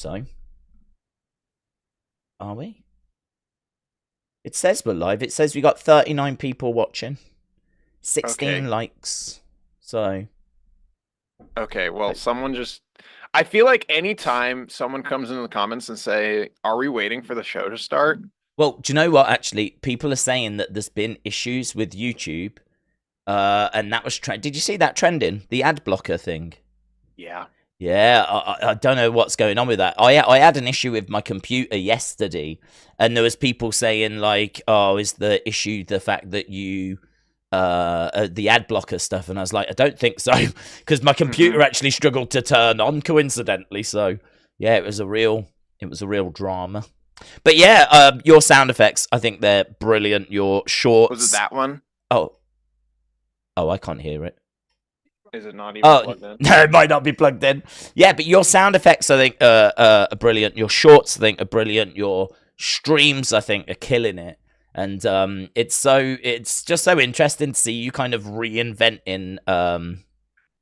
So, are we? It says we're live. It says we got 39 people watching, 16 likes. So, okay. Well, someone just. I feel like anytime someone comes into the comments and say, "Are we waiting for the show to start?" Well, do you know what? Actually, people are saying that there's been issues with YouTube, and that was Did you see that trending? The ad blocker thing. Yeah. Yeah, I don't know what's going on with that. I had an issue with my computer yesterday, and there was people saying like, "Oh, is the issue the fact that you the ad blocker stuff?" And I was like, "I don't think so," because my computer actually struggled to turn on coincidentally. So yeah, it was a real drama. But yeah, your sound effects, I think they're brilliant. Your shorts. Was it that one? Oh, I can't hear it. Is it not even plugged in? No, it might not be plugged in. Yeah, but your sound effects, I think, are brilliant. Your shorts, I think, are brilliant. Your streams, I think, are killing it. And it's just so interesting to see you kind of reinventing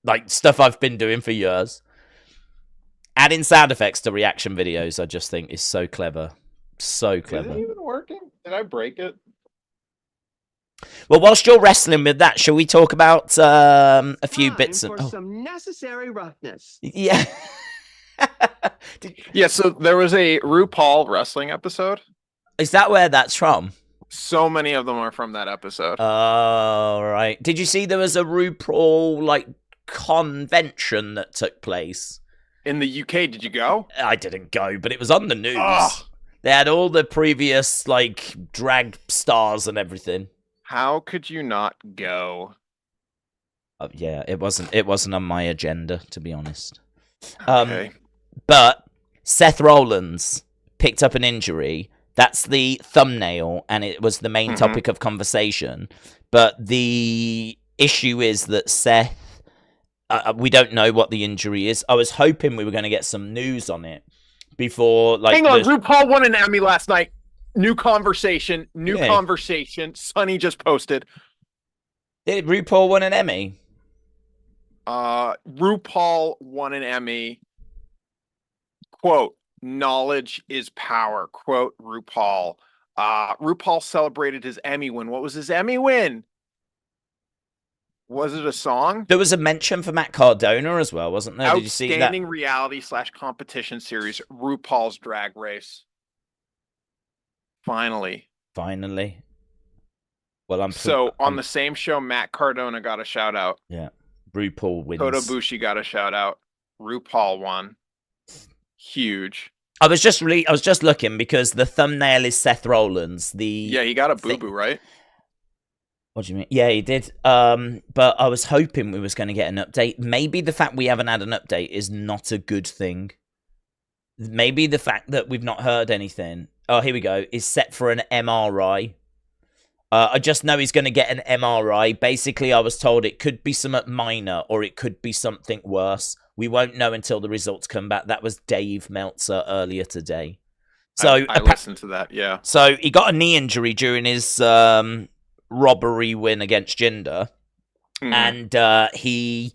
like stuff I've been doing for years. Adding sound effects to reaction videos, I just think, is so clever. So clever. Is it even working? Did I break it? Well, whilst you're wrestling with that, shall we talk about a few bits for some necessary roughness? Yeah. Yeah, so there was a RuPaul wrestling episode. Is that where that's from? So many of them are from that episode. Oh, right. Did you see there was a RuPaul like convention that took place in the UK? Did you go? I didn't go, but it was on the news. Oh. They had all the previous like drag stars and everything. How could you not go? Yeah, it wasn't on my agenda, to be honest. Okay. But Seth Rollins picked up an injury. That's the thumbnail, and it was the main topic of conversation. But the issue is that Seth, we don't know what the injury is. I was hoping we were going to get some news on it before. Like, hang on, RuPaul won an Emmy last night. New conversation. Sonny just posted. Did RuPaul win an Emmy? RuPaul won an Emmy. Quote, knowledge is power. Quote, RuPaul. RuPaul celebrated his Emmy win. What was his Emmy win? Was it a song? There was a mention for Matt Cardona as well, wasn't there? Did you see that? Outstanding reality/competition series, RuPaul's Drag Race. Finally. Well, on the same show, Matt Cardona got a shout out. Yeah. RuPaul wins. Kota Ibushi got a shout out. RuPaul won. Huge. I was just looking because the thumbnail is Seth Rollins. Yeah, he got a boo-boo, right? What do you mean? Yeah, he did. But I was hoping we was going to get an update. Maybe the fact we haven't had an update is not a good thing. Maybe the fact that we've not heard anything. Oh, here we go. Is set for an MRI. I just know he's going to get an MRI. Basically, I was told it could be something minor or it could be something worse. We won't know until the results come back. That was Dave Meltzer earlier today. So I listened to that, yeah. So he got a knee injury during his robbery win against Jinder. And he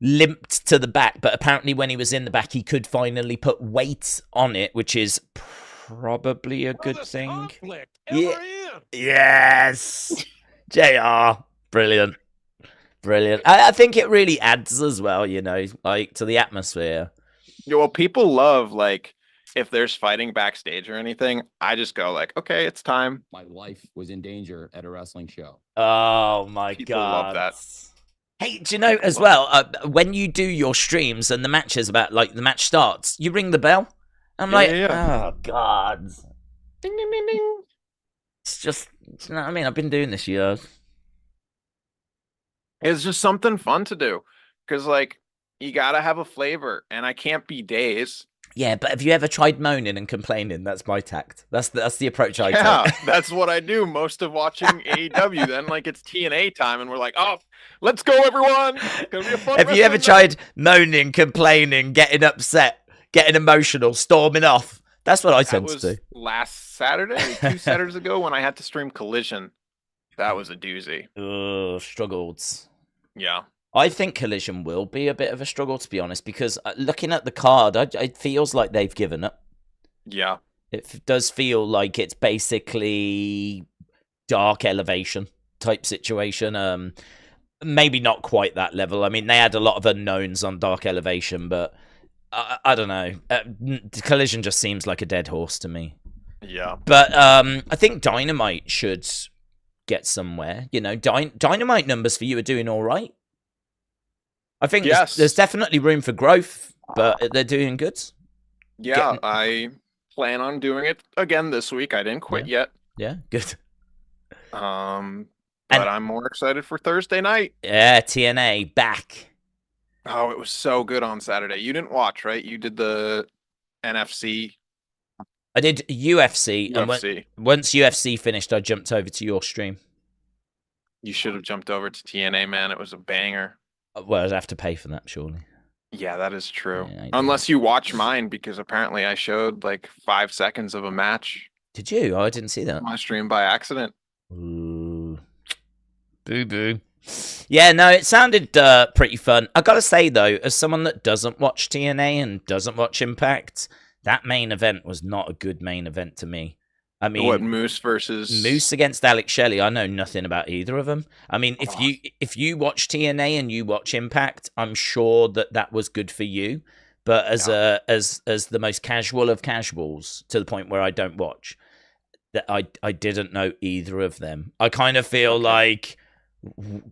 limped to the back. But apparently when he was in the back, he could finally put weight on it, which is probably a good thing. Yeah. Yes. JR. Brilliant. I think it really adds as well, you know, like to the atmosphere. Yeah, well, people love, like, if there's fighting backstage or anything, I just go like, okay, it's time. My life was in danger at a wrestling show. Oh my people God. Love that. Hey, do you know as well, when you do your streams and the matches about, like, the match starts, you ring the bell? I'm oh, God. Ding, ding, ding, ding. It's just, you know what I mean? I've been doing this years. It's just something fun to do. Because, like, you got to have a flavor. And I can't be Daze. Yeah, but have you ever tried moaning and complaining? That's my tact. That's the approach I take. Yeah, that's what I do most of watching AEW. Then, like, it's TNA time, and we're like, oh, let's go, everyone. It's going to be a fun Have you ever tried moaning, complaining, getting upset, getting emotional, storming off? That's what I tend to do. Last Saturday, 2 Saturdays ago, when I had to stream Collision. That was a doozy. Ugh, struggled. Yeah. I think Collision will be a bit of a struggle, to be honest, because looking at the card, it feels like they've given up. Yeah. It does feel like it's basically Dark Elevation type situation. Maybe not quite that level. I mean, they had a lot of unknowns on Dark Elevation, but I don't know. Collision just seems like a dead horse to me. Yeah. But I think Dynamite should get somewhere. You know, Dynamite numbers for you are doing all right. I think there's definitely room for growth, but they're doing good. Yeah, I plan on doing it again this week. I didn't quit yet. Yeah, good. But I'm more excited for Thursday night. Yeah, TNA back. Oh, it was so good on Saturday. You didn't watch, right? You did the NFC. I did UFC. UFC. And once UFC finished, I jumped over to your stream. You should have jumped over to TNA, man. It was a banger. Well, I'd have to pay for that, surely. Yeah, that is true. Yeah, unless you watch mine, because apparently I showed like 5 seconds of a match. Did you? Oh, I didn't see that. My stream by accident. Ooh. Boo-boo. Yeah, no, it sounded pretty fun. I gotta say, though, as someone that doesn't watch TNA and doesn't watch Impact, that main event was not a good main event to me. I mean, what, Moose against Alex Shelley? I know nothing about either of them. I mean, if you watch TNA and you watch Impact, I'm sure that was good for you. But as the most casual of casuals, to the point where I don't watch, that I didn't know either of them. I kind of feel like,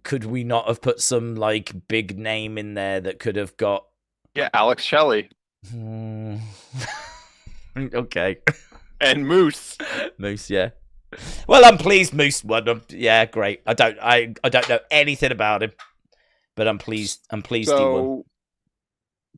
could we not have put some like big name in there that could have got? Yeah, Alex Shelley. Okay. And Moose. Moose, yeah. Well, I'm pleased Moose won. Yeah, great. I don't know anything about him, but I'm pleased he won.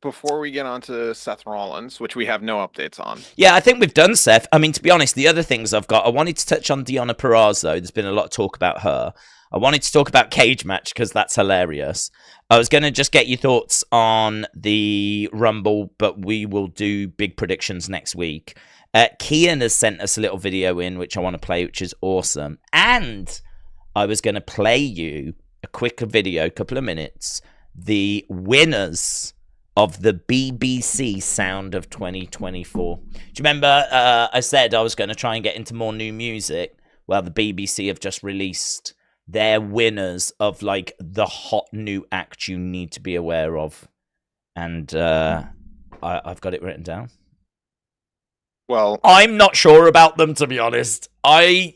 Before we get on to Seth Rollins, which we have no updates on. Yeah, I think we've done Seth. I mean, to be honest, the other things I've got, I wanted to touch on Deonna Purrazzo. There's been a lot of talk about her. I wanted to talk about Cage Match because that's hilarious. I was going to just get your thoughts on the Rumble, but we will do big predictions next week. Kian has sent us a little video in, which I want to play, which is awesome. And I was going to play you a quick video, couple of minutes, the winners of the BBC Sound of 2024. Do you remember I said I was going to try and get into more new music? Well, the BBC have just released their winners of like the hot new act you need to be aware of. And I've got it written down. Well, I'm not sure about them, to be honest. I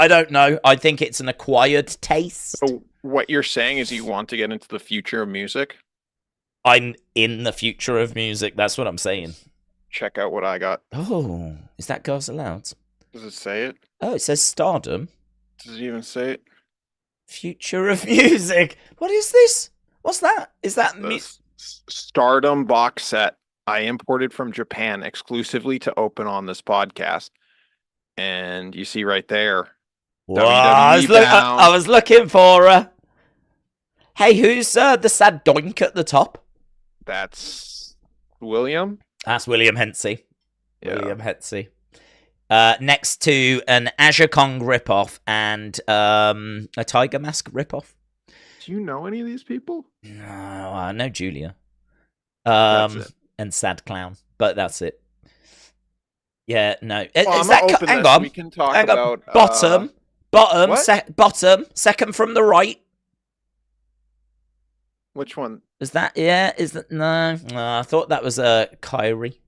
don't know. I think it's an acquired taste. So what you're saying is you want to get into the future of music? I'm in the future of music. That's what I'm saying. Check out what I got. Oh, is that Girls Aloud? Does it say it? Oh, it says Stardom. Does it even say it? Future of music. What is this? What's that? Is that Stardom box set I imported from Japan exclusively to open on this podcast? And you see right there. Whoa, I was looking for her. Hey, who's the sad doink at the top? That's William. That's William Hensey. Yeah. William Hensey. Next to an Azure Kong ripoff and a Tiger Mask ripoff. Do you know any of these people? No, I know Julia. That's it. And Sad Clown, but that's it. Yeah, no. Well, is that hang on? We can talk about bottom, bottom, second from the right. Which one? Is that? Yeah. Is that? No. I thought that was Kyrie.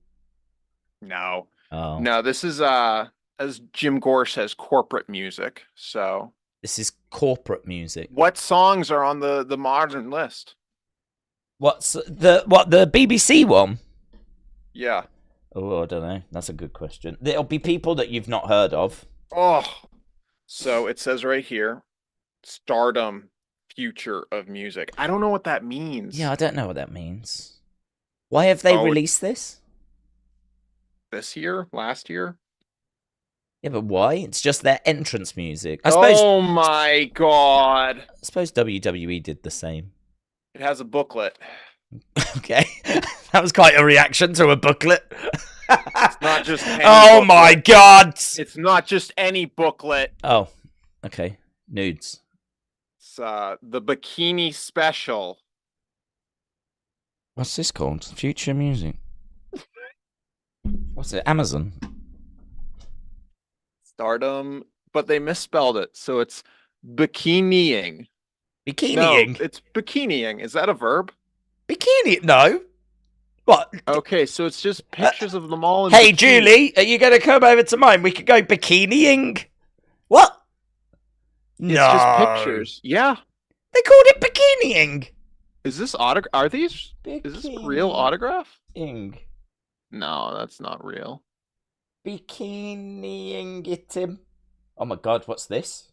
No. Oh. No, this is as Jim Gore says, corporate music. So this is corporate music. What songs are on the modern list? What's the BBC one? Yeah. Oh, I don't know. That's a good question. There'll be people that you've not heard of. Oh. So it says right here, Stardom, future of music. I don't know what that means. Yeah, I don't know what that means. Why have they released this? This year? Last year? Yeah, but why? It's just their entrance music. I suppose. Oh my god. I suppose WWE did the same. It has a booklet. Okay. That was quite a reaction to a booklet. It's not just any oh booklet. My god. It's not just any booklet. Oh, okay. Nudes. It's the bikini special. What's this called? Future music. What's it? Amazon. Stardom, but they misspelled it, so it's bikiniing. Bikiniing. No, it's bikiniing. Is that a verb? Bikini? No. What? Okay, so it's just pictures of them all. In Hey, bikini. Julie, are you going to come over to mine? We could go bikiniing. What? It's just pictures. Yeah. They called it bikiniing. Is this autograph? Are these? Is this a real autograph? Bikiniing. No, that's not real. Bikiniing it him. Oh my god, what's this?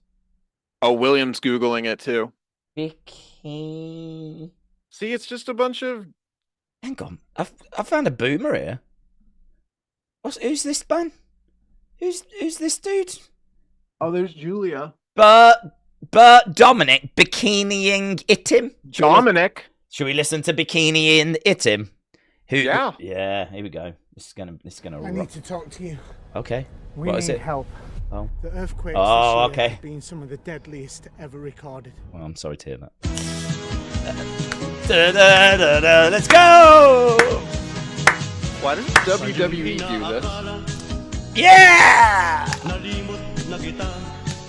Oh, William's Googling it too. Bikini. See, it's just a bunch of. Hang on, I found a boomer here. Who's this man? Who's this dude? Oh, there's Julia. But Dominic bikiniing it him. Dominic. Should we listen to bikiniing it him? Who? Yeah. Yeah. Here we go. This is gonna. I need to talk to you. Okay. We What need is it? help. Oh. The earthquakes Oh, this year okay. have been some of the deadliest ever recorded. Well, I'm sorry to hear that. Let's go! Why does WWE do this? Yeah!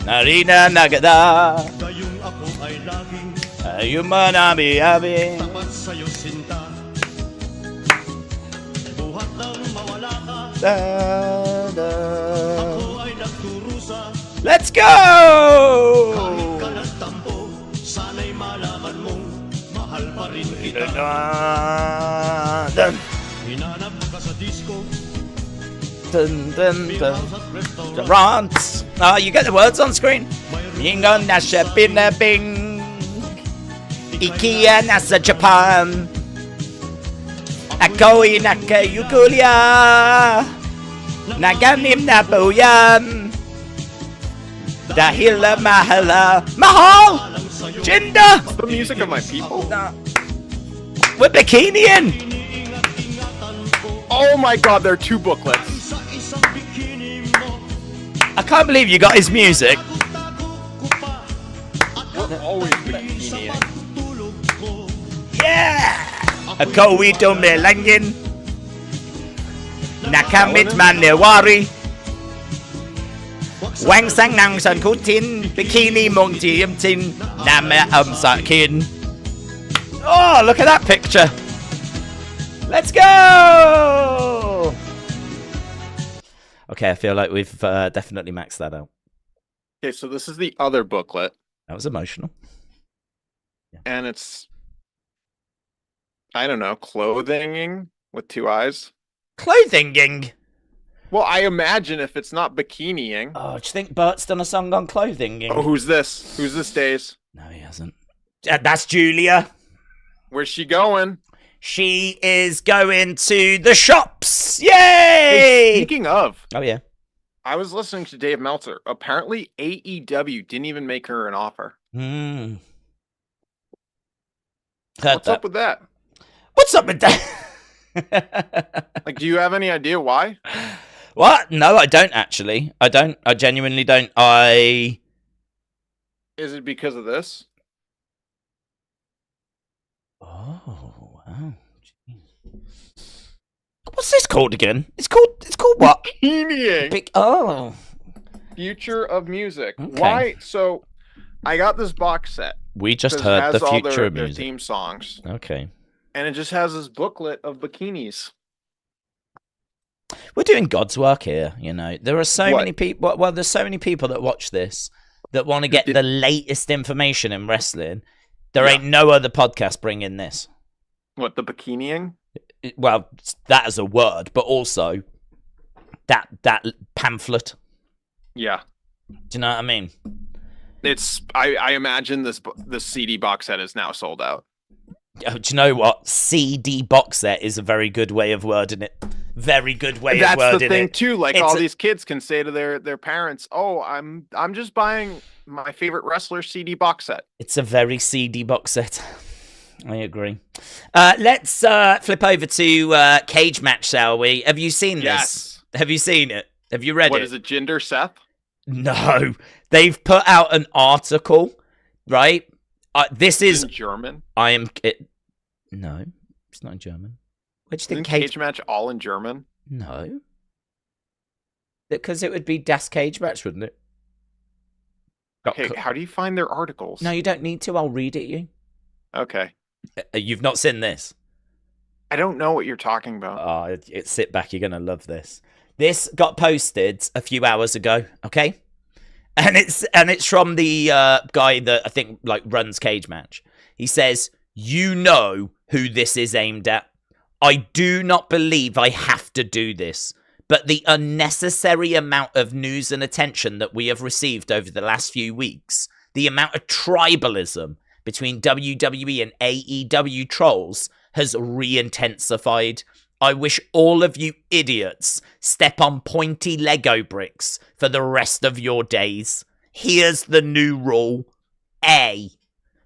Narina nagada. Ayuma nabi abi. Let's go! Dun, dun, dun. Rant. Oh, you get the words on screen. Yingo nasha binabing. Ikea nasa Japan. Akoi naka Yukulia. Naganim na buyan. Dahil mahala. Mahal! Jinder! The music of my people. We're bikiniing! Oh my god, there are two booklets. I can't believe you got his music. We're always bikiniing. Yeah! Ako ito melangin. Nakamit man newari. Wang sang nang san kutin. Bikini mong tiem tin. Nama sakin. Oh, look at that picture. Let's go! Okay, I feel like we've definitely maxed that out. Okay, so this is the other booklet, That was emotional. and it's, I don't know, clothing with two eyes. Clothinging. Well, I imagine if it's not bikiniing. Oh, do you think Bert's done a song on clothinging? Oh, who's this? Who's this, Daze? No, he hasn't. That's Julia. Where's she going? She is going to the shops. Yay! Hey, speaking of, Oh, yeah. I was listening to Dave Meltzer. Apparently, AEW didn't even make her an offer. Hmm. What's up with that? What's up with that? Like, do you have any idea why? What? No, I don't actually. I don't. I genuinely don't. Is it because of this? Oh, wow. Jeez. What's this called again? It's called what? Bikiniing. Oh. Future of Music. Okay. Why? So, I got this box set. We just 'cause it heard has the all future of their music. theme songs, Okay. and it just has this booklet of bikinis. We're doing God's work here, you know. There are so What? many people. Well, there's so many people that watch this that want to get the latest information in wrestling. There Yeah. ain't no other podcast bringing this. What, the bikiniing? Well, that as a word, but also that pamphlet. Yeah. Do you know what I mean? It's. I imagine this CD box set is now sold out. Oh, do you know what? CD box set is a very good way of wording it. Very good way of That's wording the thing it. too. Like It's all a- these kids can say to their parents, "Oh, I'm just buying my favorite wrestler CD box set." It's a very CD box set. I agree. Let's flip over to Cage Match, shall we? Have you seen this? Yes. Have you seen it? Have you read What it? is it? Jinder Seth? No. They've put out an article, right? This is In German. I am it. No, It's not in German. Where do you think Isn't cage match all in German? No. Because it would be Das Cage Match, wouldn't it? Okay, how do you find their articles? No, you don't need to. I'll read it you. Okay. You've not seen this? I don't know what you're talking about. Oh, sit back. You're going to love this. This got posted a few hours ago, okay? And it's from the guy that I think like runs Cage Match. He says, "You know who this is aimed at. I do not believe I have to do this, but the unnecessary amount of news and attention that we have received over the last few weeks, the amount of tribalism between WWE and AEW trolls has re-intensified. I wish all of you idiots step on pointy Lego bricks for the rest of your days. Here's the new rule. A.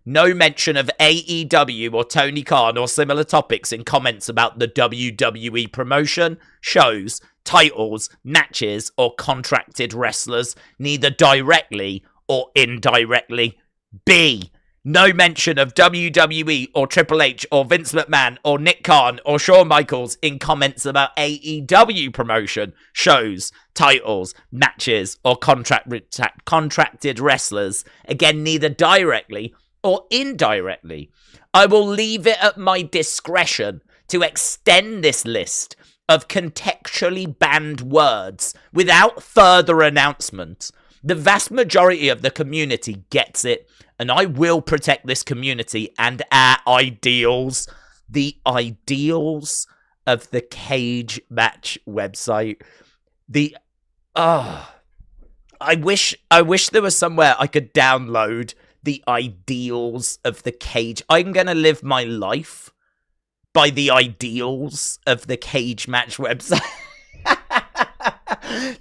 No mention of AEW or Tony Khan or similar topics in comments about the WWE promotion, shows, titles, matches, or contracted wrestlers, neither directly or indirectly. B. No mention of WWE or Triple H or Vince McMahon or Nick Khan or Shawn Michaels in comments about AEW promotion, shows, titles, matches, or contracted wrestlers. Again, neither directly or indirectly. I will leave it at my discretion to extend this list of contextually banned words without further announcement. The vast majority of the community gets it, and I will protect this community and our ideals. The ideals of the Cage Match website. I wish there was somewhere I could download the ideals of the Cage. I'm going to live my life by the ideals of the Cage Match website.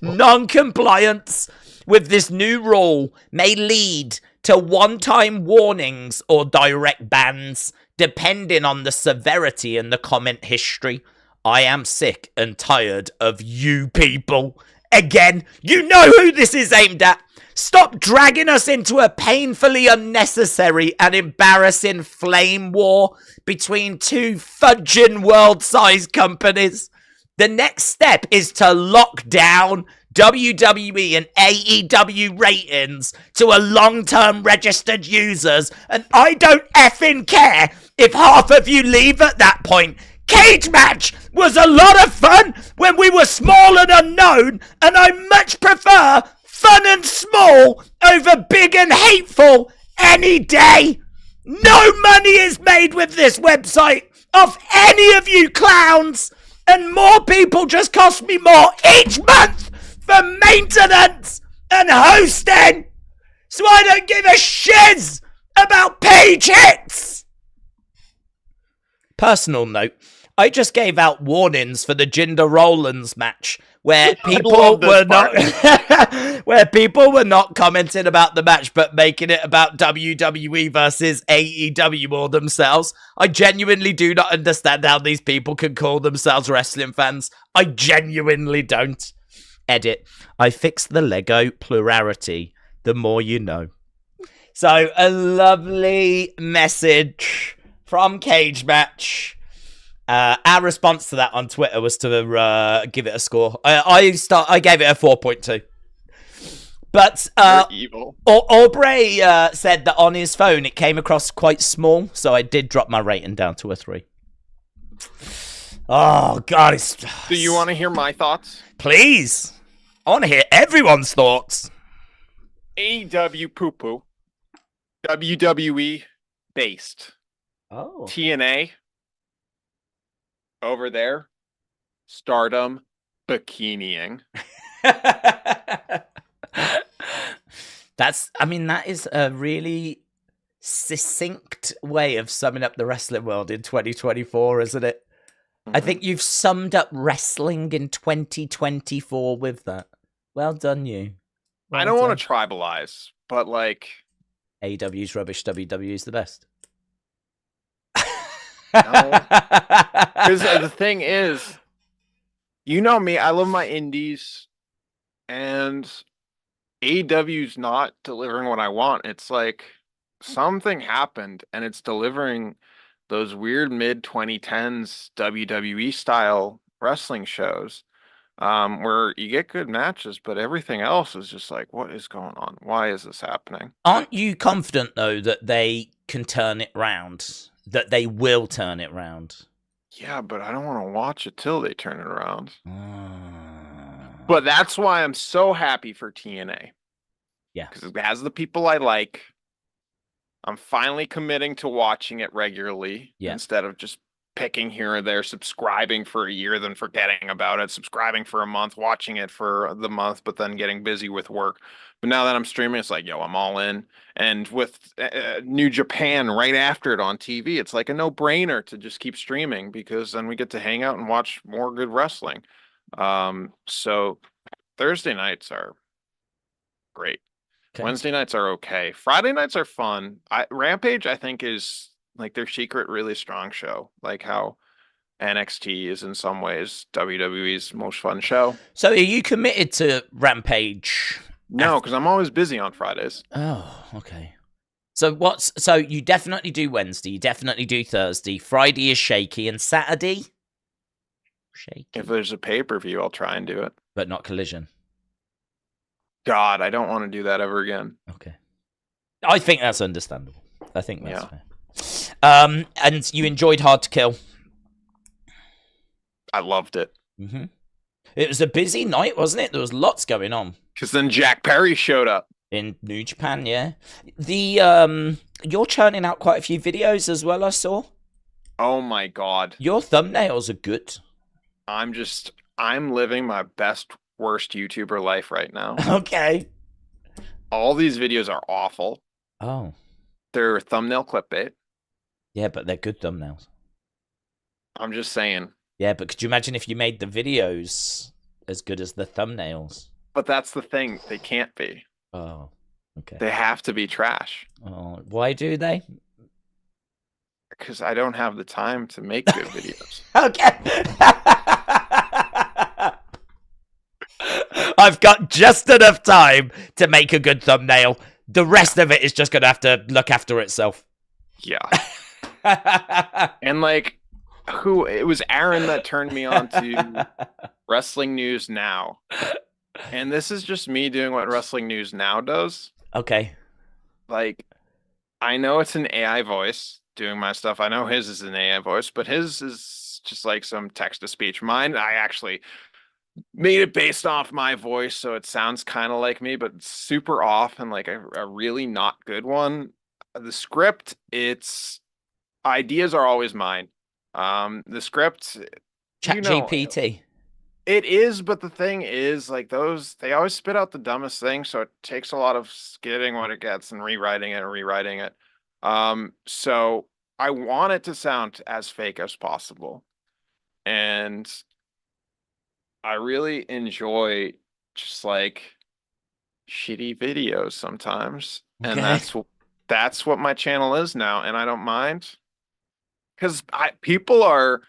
Non-compliance with this new rule may lead to one-time warnings or direct bans, depending on the severity and the comment history. I am sick and tired of you people. Again, you know who this is aimed at. Stop dragging us into a painfully unnecessary and embarrassing flame war between two fudging world-sized companies. The next step is to lock down WWE and AEW ratings to a long-term registered users, and I don't effing care if half of you leave at that point. Cage Match was a lot of fun when we were small and unknown, and I much prefer fun and small over big and hateful any day. No money is made with this website off any of you clowns, and more people just cost me more each month for maintenance and hosting, so I don't give a shiz about page hits. Personal note, I just gave out warnings for the Jinder Rollins match where people were not where people were not commenting about the match but making it about WWE versus AEW or themselves. I genuinely do not understand how these people can call themselves wrestling fans. I genuinely don't. Edit. I fixed the Lego plurality. The more you know. So a lovely message from Cage Match. Our response to that on Twitter was to give it a score. I gave it a 4.2. But evil. Aubrey said that on his phone it came across quite small, so I did drop my rating down to a 3. Oh God! Do you want to hear my thoughts? Please, I want to hear everyone's thoughts. AEW poo poo, WWE based. Oh, TNA over there, Stardom bikiniing. That is a really succinct way of summing up the wrestling world in 2024, isn't it? Mm-hmm. I think you've summed up wrestling in 2024 with that. Well done, you. Well I don't done. want to tribalize, but like AEW's rubbish, WWE's the best. No. Because the thing is, you know me, I love my indies, and AEW's not delivering what I want. It's like something happened, and it's delivering those weird mid 2010s WWE style wrestling shows, where you get good matches, but everything else is just like, what is going on? Why is this happening? Aren't you confident though that they can turn it round? That they will turn it round? Yeah, but I don't want to watch it till they turn it around. Ah. But that's why I'm so happy for TNA. Yeah. Because it has the people I like. I'm finally committing to watching it regularly instead of just picking here or there, subscribing for a year, then forgetting about it, subscribing for a month, watching it for the month, but then getting busy with work. But now that I'm streaming, it's like, yo, I'm all in. And with New Japan right after it on TV, it's like a no-brainer to just keep streaming because then we get to hang out and watch more good wrestling. So Thursday nights are great. Okay. Wednesday nights are okay. Friday nights are fun. Rampage, I think, is like their secret really strong show. Like how NXT is in some ways WWE's most fun show. So are you committed to Rampage? No, because I'm always busy on Fridays. Oh, okay. So you definitely do Wednesday, you definitely do Thursday. Friday is shaky, and Saturday? Shaky. If there's a pay-per-view, I'll try and do it. But not Collision. God, I don't want to do that ever again. Okay. I think that's understandable. I think that's fair. And you enjoyed Hard to Kill? I loved it. Mm-hmm. It was a busy night, wasn't it? There was lots going on. Because then Jack Perry showed up. In New Japan, yeah. You're churning out quite a few videos as well, I saw. Oh my God. Your thumbnails are good. I'm living my best, worst YouTuber life right now. Okay. All these videos are awful. Oh. They're thumbnail clickbait. Yeah, but they're good thumbnails. I'm just saying. Yeah, but could you imagine if you made the videos as good as the thumbnails? But that's the thing. They can't be. Oh, okay. They have to be trash. Oh, why do they? Because I don't have the time to make good videos. Okay. I've got just enough time to make a good thumbnail. The rest of it is just going to have to look after itself. Yeah. And like, it was Aaron that turned me on to Wrestling News Now. And this is just me doing what Wrestling News Now does. Okay. Like, I know it's an AI voice doing my stuff. I know his is an AI voice, but his is just like some text to speech. Mine, I actually made it based off my voice, so it sounds kind of like me, but super off and like a really not good one. The script, its ideas are always mine. The script, ChatGPT. It is, but the thing is, like they always spit out the dumbest thing, so it takes a lot of getting what it gets and rewriting it. So I want it to sound as fake as possible. And I really enjoy just like shitty videos sometimes. Okay. And that's what my channel is now, and I don't mind. Because people are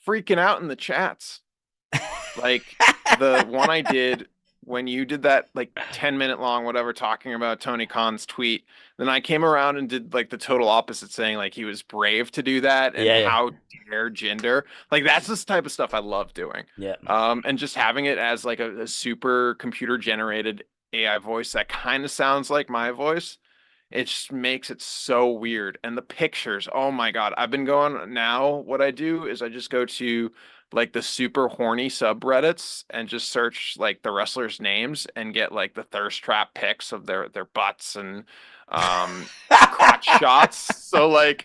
freaking out in the chats. Like the one I did when you did that like 10-minute long whatever talking about Tony Khan's tweet, then I came around and did like the total opposite, saying like he was brave to do that and how dare Jinder. Like that's this type of stuff I love doing. Yeah. And just having it as like a super computer generated AI voice that kind of sounds like my voice. It just makes it so weird. And the pictures, oh my God. I've been going now. What I do is I just go to like the super horny subreddits and just search like the wrestlers' names and get like the thirst trap pics of their butts and crotch shots. So like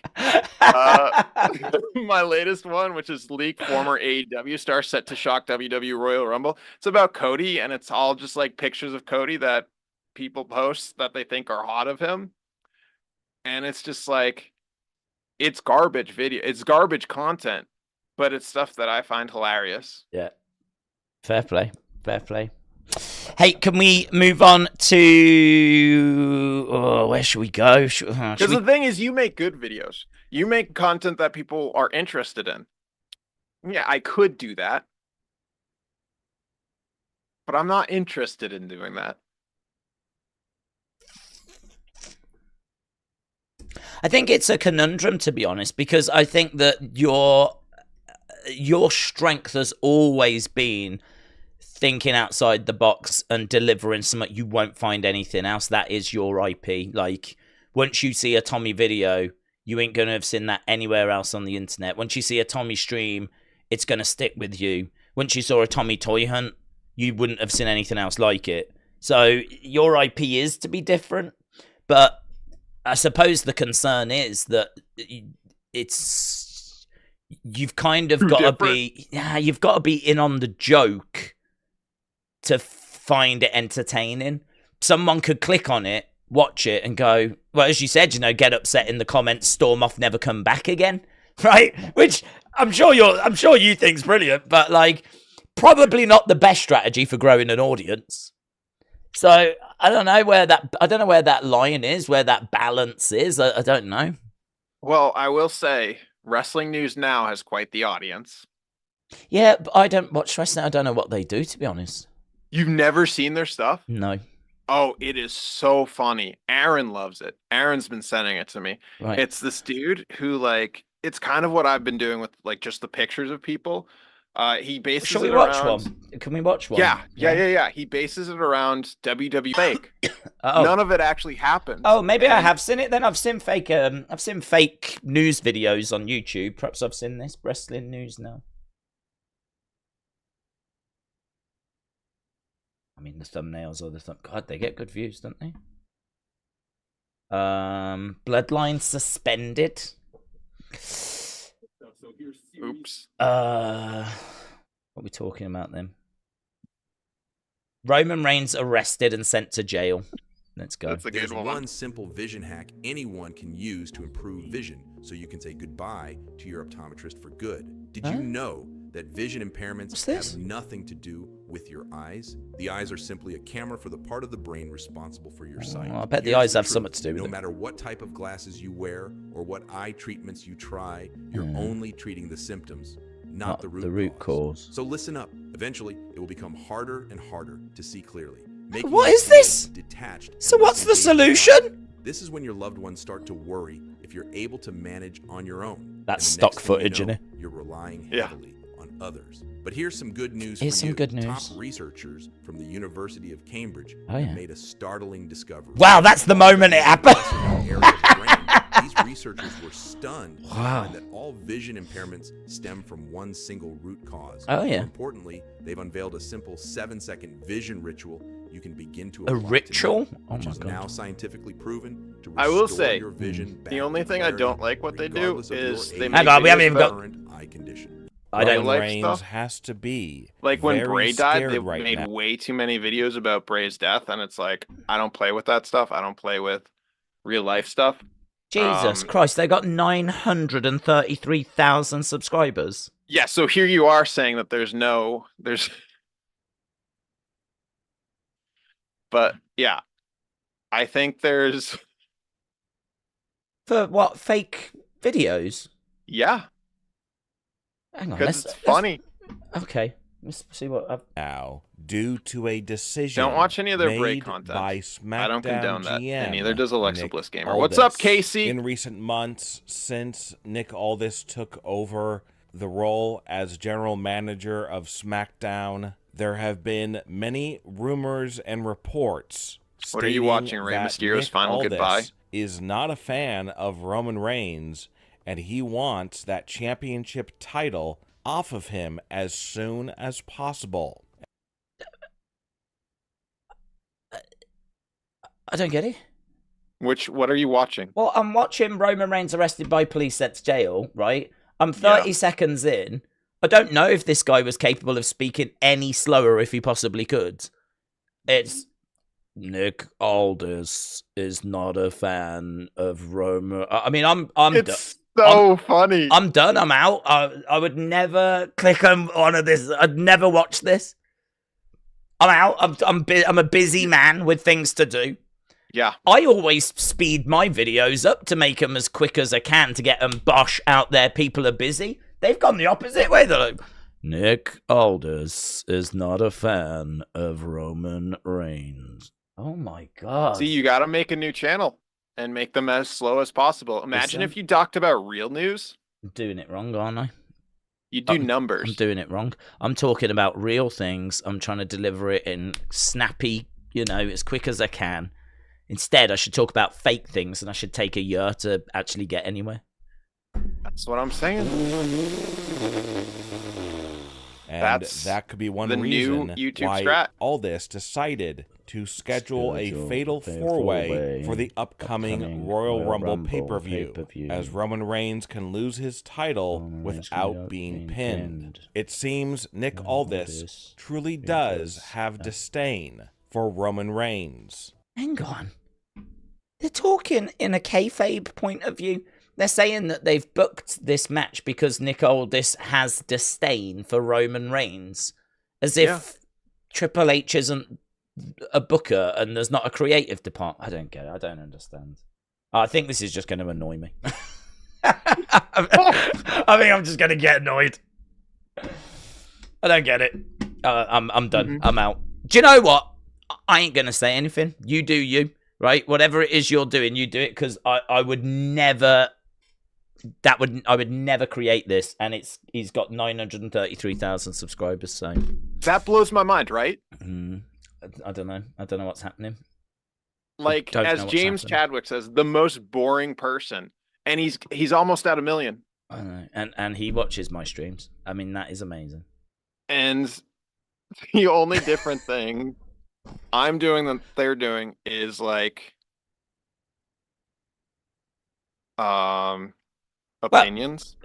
my latest one, which is leaked former AEW star set to shock WWE Royal Rumble. It's about Cody, and it's all just like pictures of Cody that people post that they think are hot of him. And it's just like, it's garbage video. It's garbage content, but it's stuff that I find hilarious. Yeah. Fair play. Fair play. Hey, can we move on to... where should we go? Because the thing is, you make good videos. You make content that people are interested in. Yeah, I could do that. But I'm not interested in doing that. I think it's a conundrum, to be honest, because I think that your strength has always been thinking outside the box and delivering something you won't find anything else. That is your IP. Like, once you see a Tommy video, you ain't going to have seen that anywhere else on the internet. Once you see a Tommy stream, it's going to stick with you. Once you saw a Tommy toy hunt, you wouldn't have seen anything else like it. So your IP is to be different, but I suppose the concern is that you've kind of got to be, you've got to be in on the joke to find it entertaining. Someone could click on it, watch it, and go, well, as you said, get upset in the comments, storm off, never come back again, right? Which I'm sure you think's brilliant, but like probably not the best strategy for growing an audience. So I don't know where that line is, where that balance is. I don't know. Well, I will say, Wrestling News Now has quite the audience. Yeah, but I don't watch wrestling. I don't know what they do, to be honest. You've never seen their stuff? No. Oh, it is so funny. Aaron loves it. Aaron's been sending it to me. Right. It's this dude who, like, it's kind of what I've been doing with, like, just the pictures of people. He bases Shall we it watch around... one? Can we watch one? Yeah. He bases it around WWE fake. Oh. None of it actually happened. Oh, maybe I have seen it then. I've seen fake news videos on YouTube. Perhaps I've seen this. Wrestling News Now. I mean, the thumbnails or God, they get good views, don't they? Bloodline suspended. Oops. What are we talking about then? Roman Reigns arrested and sent to jail. Let's go. That's a good There's one. one simple vision hack anyone can use to improve vision so you can say goodbye to your optometrist for good. Did you know that vision impairments have nothing to do with your eyes? The eyes are simply a camera for the part of the brain responsible for your sight. I bet the Here's eyes have truth. something to do with No it. matter what type of glasses you wear or what eye treatments you try, you're only treating the symptoms, not the root cause. So listen up. Eventually, it will become harder and harder to see clearly. What is this? Detached. So what's the solution? This is when your loved ones start to worry if you're able to manage on your own. That's And the stock next thing you footage, know, innit? You're relying heavily on others. But here's some good news Here's for some you. good news. Top researchers from the University of Cambridge Oh, yeah. have made a startling discovery. Wow, that's the moment it happened. These researchers were stunned to find that all vision impairments stem from one single root cause. Oh, yeah. More importantly, they've unveiled a simple 7-second vision ritual you can begin to A apply ritual? tonight, Oh which my is God. now scientifically proven to I will restore say, your vision back the only to thing I clarity, don't like what they do regardless of your is they age make Hang on, we haven't videos even got- about current eye condition. I don't. life Reigns stuff. has to be Like when very Bray died, scared they right made now. way too many videos about Bray's death, and it's like, I don't play with that stuff. I don't play with real life stuff. Jesus Christ, they got 933,000 subscribers. Yeah, so here you are saying that there's but yeah, I think there's, For what, fake videos? yeah, Hang on, because it's funny. Okay, let's see what I've... Now, due to a decision Don't watch any of their Bray made content. by SmackDown I don't condone that, GM, and neither does Alexa Nick Bliss Gamer. What's up, Aldis. Casey? In recent months, since Nick Aldis took over the role as general manager of SmackDown, there have been many rumors and reports. What are you stating watching, Rey that Mysterio's Nick Final Aldis Goodbye? is not a fan of Roman Reigns, and he wants that championship title off of him as soon as possible. I don't get it. What are you watching? Well, I'm watching Roman Reigns arrested by police, sent to jail, right? I'm 30 seconds in. I don't know if this guy was capable of speaking any slower if he possibly could. It's Nick Aldis is not a fan of Roman. I mean, I'm done. It's so funny. I'm done. I'm out. I would never click on one of this. I'd never watch this. I'm out. I'm a busy man with things to do. Yeah. I always speed my videos up to make them as quick as I can to get them bosh out there. People are busy. They've gone the opposite way. They're like, Nick Aldis is not a fan of Roman Reigns. Oh my God. See, you got to make a new channel. and make them as slow as possible. Imagine if you talked about real news. I'm doing it wrong, aren't I? You do numbers. I'm doing it wrong. I'm talking about real things. I'm trying to deliver it in snappy, as quick as I can. Instead, I should talk about fake things, and I should take a year to actually get anywhere. That's what I'm saying. And that could be one reason why Aldis decided to schedule a fatal four-way for the upcoming Royal Rumble pay-per-view, as Roman Reigns can lose his title without being pinned. It seems Nick Aldis truly does have disdain for Roman Reigns. Hang on. They're talking in a kayfabe point of view. They're saying that they've booked this match because Nick Aldis has disdain for Roman Reigns. As if Triple H isn't a booker and there's not a creative department. I don't get it. I don't understand. I think this is just going to annoy me. I think I'm just going to get annoyed. I don't get it. I'm done. I'm out. Do you know what? I ain't going to say anything. You do you, right? Whatever it is you're doing, you do it, because I would never... I would never create this, and he's got 933,000 subscribers. So that blows my mind, right? I don't know. I don't know what's happening. Like, as James Chadwick says, the most boring person, and he's almost at 1 million. I know, and he watches my streams. I mean, that is amazing. And the only different thing I'm doing that they're doing is like, opinions.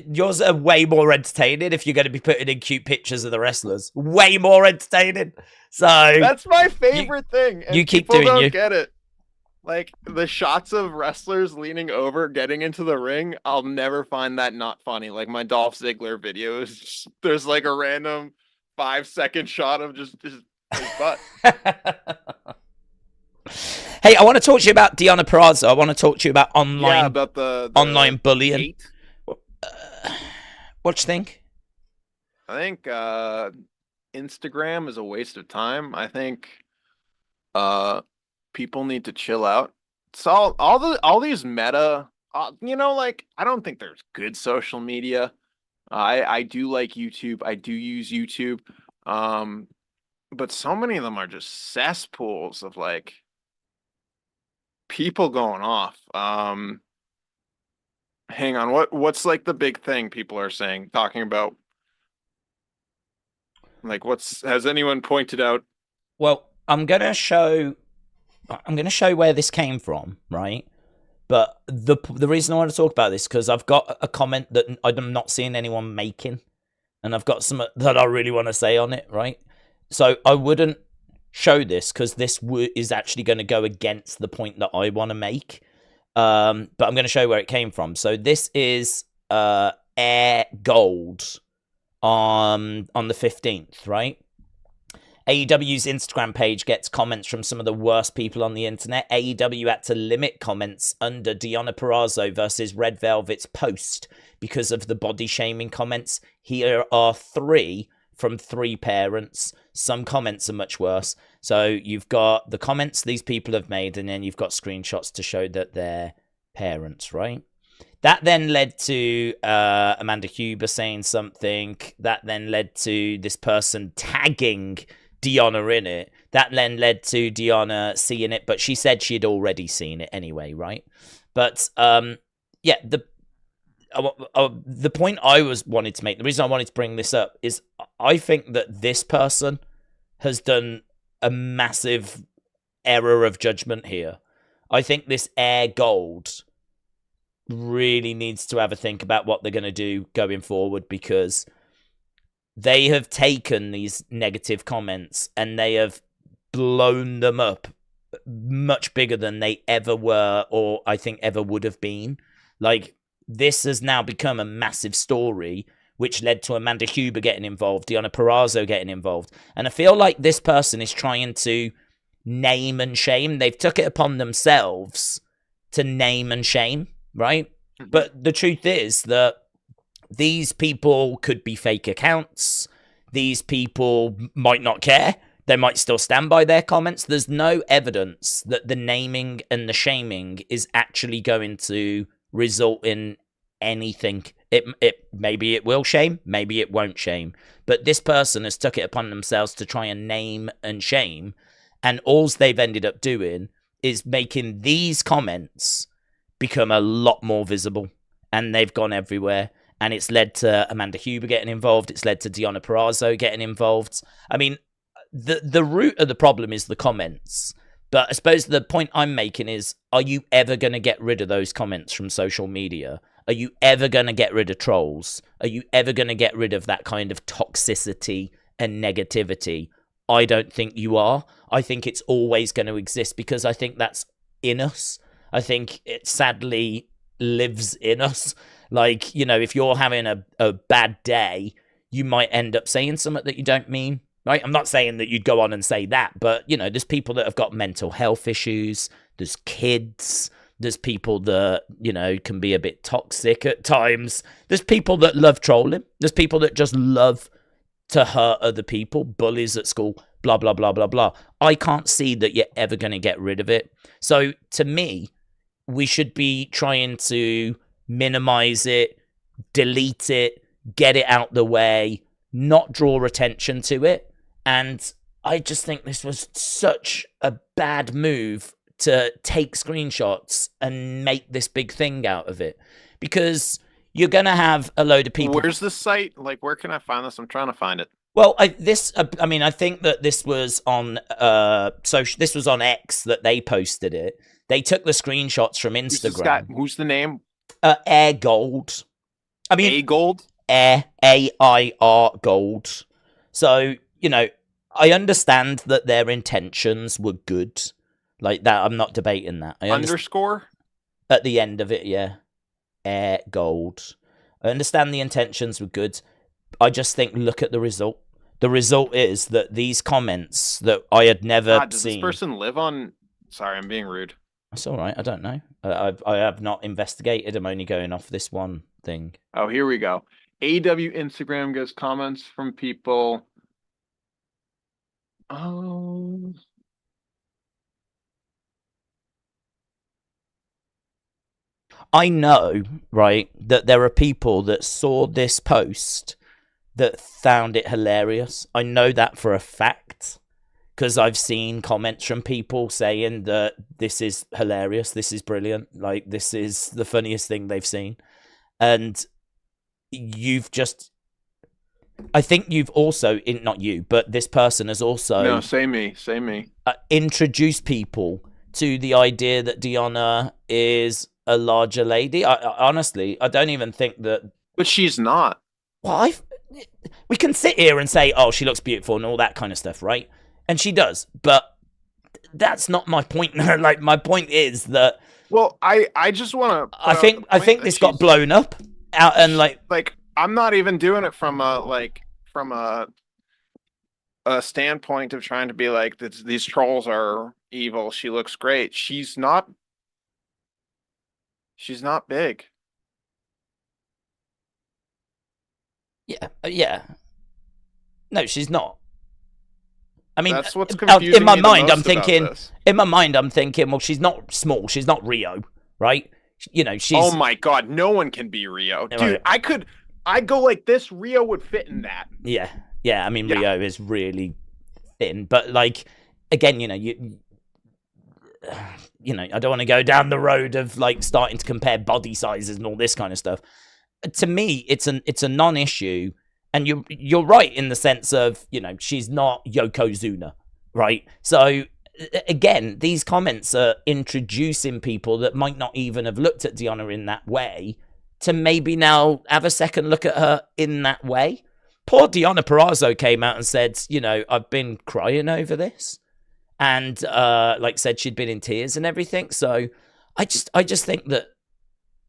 Yours are way more entertaining if you're going to be putting in cute pictures of the wrestlers. Way more entertaining. So that's my favorite thing. And you keep people doing don't you. Get it? Like the shots of wrestlers leaning over, getting into the ring. I'll never find that not funny. Like my Dolph Ziggler video is just, there's like a random 5-second shot of just his butt. Hey, I want to talk to you about Deonna Purrazzo. I want to talk to you about online, about the online bullying. What you think? I think Instagram is a waste of time. I think people need to chill out. It's all these meta. Like I don't think there's good social media. I do like YouTube. I do use YouTube. But so many of them are just cesspools of like people going off. Hang on, what's like the big thing people are talking about? Like has anyone pointed out? Well, I'm gonna show where this came from, right? But the reason I want to talk about this because I've got a comment that I'm not seeing anyone making, and I've got some that I really want to say on it, right? So I wouldn't show this because this is actually going to go against the point that I want to make. But I'm going to show where it came from. So this is Air Gold on the 15th, right? AEW's Instagram page gets comments from some of the worst people on the internet. AEW had to limit comments under Deonna Purrazzo versus Red Velvet's post because of the body shaming comments. Here are 3 from 3 parents. Some comments are much worse. So you've got the comments these people have made, and then you've got screenshots to show that they're parents, right? That then led to Amanda Huber saying something. That then led to this person tagging Deonna in it. That then led to Deonna seeing it, but she said she'd already seen it anyway, right? But yeah, the point I wanted to make, the reason I wanted to bring this up is I think that this person has done a massive error of judgment here. I think this Air Gold really needs to have a think about what they're going to do going forward, because they have taken these negative comments and they have blown them up much bigger than they ever were, or I think ever would have been. Like, this has now become a massive story, which led to Amanda Huber getting involved, Deonna Purrazzo getting involved. And I feel like this person is trying to name and shame. They've took it upon themselves to name and shame, right? But the truth is that these people could be fake accounts. These people might not care. They might still stand by their comments. There's no evidence that the naming and the shaming is actually going to result in anything. It maybe it will shame, maybe it won't shame. But this person has took it upon themselves to try and name and shame, and all they've ended up doing is making these comments become a lot more visible, and they've gone everywhere. And it's led to Amanda Huber getting involved. It's led to Deonna Purrazzo getting involved. I mean, the root of the problem is the comments. But I suppose the point I'm making is, are you ever going to get rid of those comments from social media? Are you ever going to get rid of trolls? Are you ever going to get rid of that kind of toxicity and negativity? I don't think you are. I think it's always going to exist because I think that's in us. I think it sadly lives in us. Like, you know, if you're having a bad day, you might end up saying something that you don't mean, right? I'm not saying that you'd go on and say that, but, you know, there's people that have got mental health issues. There's kids. There's people that, you know, can be a bit toxic at times. There's people that love trolling. There's people that just love to hurt other people, bullies at school, blah, blah, blah, blah, blah. I can't see that you're ever going to get rid of it. So to me, we should be trying to minimize it, delete it, get it out the way, not draw attention to it. And I just think this was such a bad move to take screenshots and make this big thing out of it, because you're going to have a load of people. Where's the site? Like, where can I find this? I'm trying to find it. Well, I think that this was on this was on X that they posted it. They took the screenshots from Instagram. Who's the name? Air Gold. I mean, A Gold? Air, AIR Gold. So, you know, I understand that their intentions were good. Like that, I'm not debating that. Underscore? At the end of it, yeah. Air Gold. I understand the intentions were good. I just think, look at the result. The result is that these comments that I had never does seen. This person live on... Sorry, I'm being rude. That's all right. I don't know. I have not investigated. I'm only going off this one thing. Oh, here we go. AW Instagram gets comments from people. Oh. I know, right, that there are people that saw this post that found it hilarious. I know that for a fact, because I've seen comments from people saying that this is hilarious, this is brilliant, like this is the funniest thing they've seen. And you've just, I think you've also, not you, but this person has also... No, say me. Introduced people to the idea that Deonna is a larger lady. I honestly, I don't even think that... But she's not. Well, we can sit here and say, oh, she looks beautiful and all that kind of stuff, right? And she does, but that's not my point. Like, my point is that... Well, I just want to... I think this got blown up out and like... I'm not even doing it from a standpoint of trying to be like, these trolls are evil. She looks great. She's not big. Yeah. No, she's not. I mean, that's what's confusing in my mind. I'm thinking, well, she's not small. She's not Rio, right? You know, she's... Oh my God, no one can be Rio, dude. I go like this. Rio would fit in that. Yeah. I mean, yeah. Rio is really thin, but like, again, you know, I don't want to go down the road of like starting to compare body sizes and all this kind of stuff. To me, it's a non-issue, and you're right in the sense of, you know, she's not Yokozuna, right? So again, these comments are introducing people that might not even have looked at Deonna in that way to maybe now have a second look at her in that way. Poor Deonna Purrazzo came out and said, you know, I've been crying over this, and like said she'd been in tears and everything. So I just think that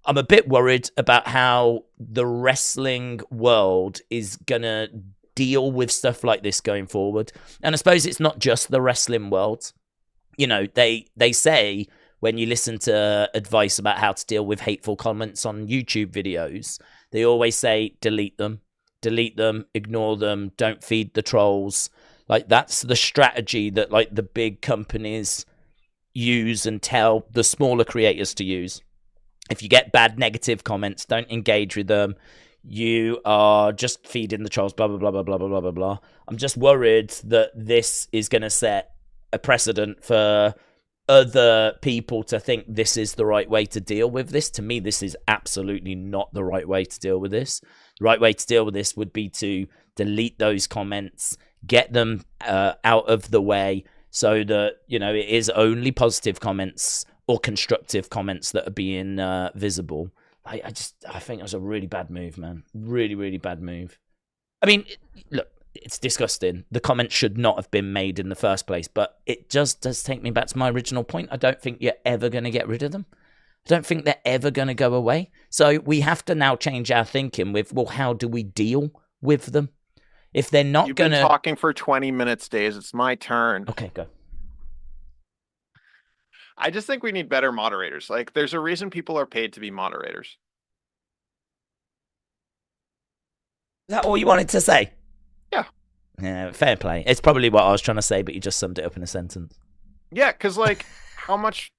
I'm a bit worried about how the wrestling world is gonna deal with stuff like this going forward. And I suppose it's not just the wrestling world. You know, they say when you listen to advice about how to deal with hateful comments on YouTube videos, they always say delete them, ignore them, don't feed the trolls. Like, that's the strategy that, like, the big companies use and tell the smaller creators to use. If you get bad negative comments, don't engage with them. You are just feeding the trolls, blah, blah, blah, blah, blah, blah, blah, blah. I'm just worried that this is going to set a precedent for other people to think this is the right way to deal with this. To me, this is absolutely not the right way to deal with this. The right way to deal with this would be to delete those comments, get them out of the way so that, you know, it is only positive comments or constructive comments that are being visible. I think it was a really bad move, man. Really, really bad move. I mean, look, it's disgusting. The comments should not have been made in the first place, but it just does take me back to my original point. I don't think you're ever going to get rid of them. I don't think they're ever going to go away. So we have to now change our thinking with, well, how do we deal with them? If they're not going to... You've been talking for 20 minutes, Daze. It's my turn. Okay, go. I just think we need better moderators. Like, there's a reason people are paid to be moderators. Is that all you wanted to say? Yeah. Yeah, fair play. It's probably what I was trying to say, but you just summed it up in a sentence. Yeah, because, like, how much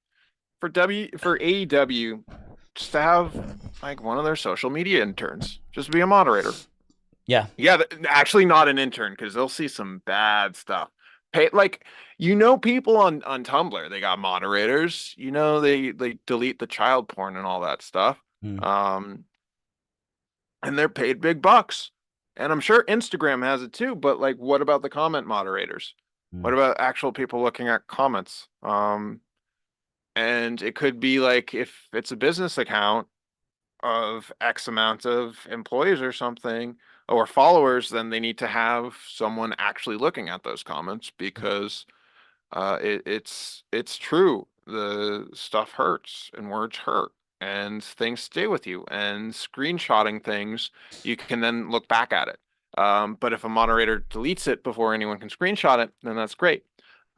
for AEW just to have, like, one of their social media interns just be a moderator? Yeah. Yeah, actually not an intern, because they'll see some bad stuff. Like, you know, people on Tumblr, they got moderators. You know, they delete the child porn and all that stuff. And they're paid big bucks. And I'm sure Instagram has it too, but, like, what about the comment moderators? What about actual people looking at comments? And it could be, like, if it's a business account of X amount of employees or something, or followers, then they need to have someone actually looking at those comments, because it's true. The stuff hurts and words hurt and things stay with you, and screenshotting things, you can then look back at it. But if a moderator deletes it before anyone can screenshot it, then that's great.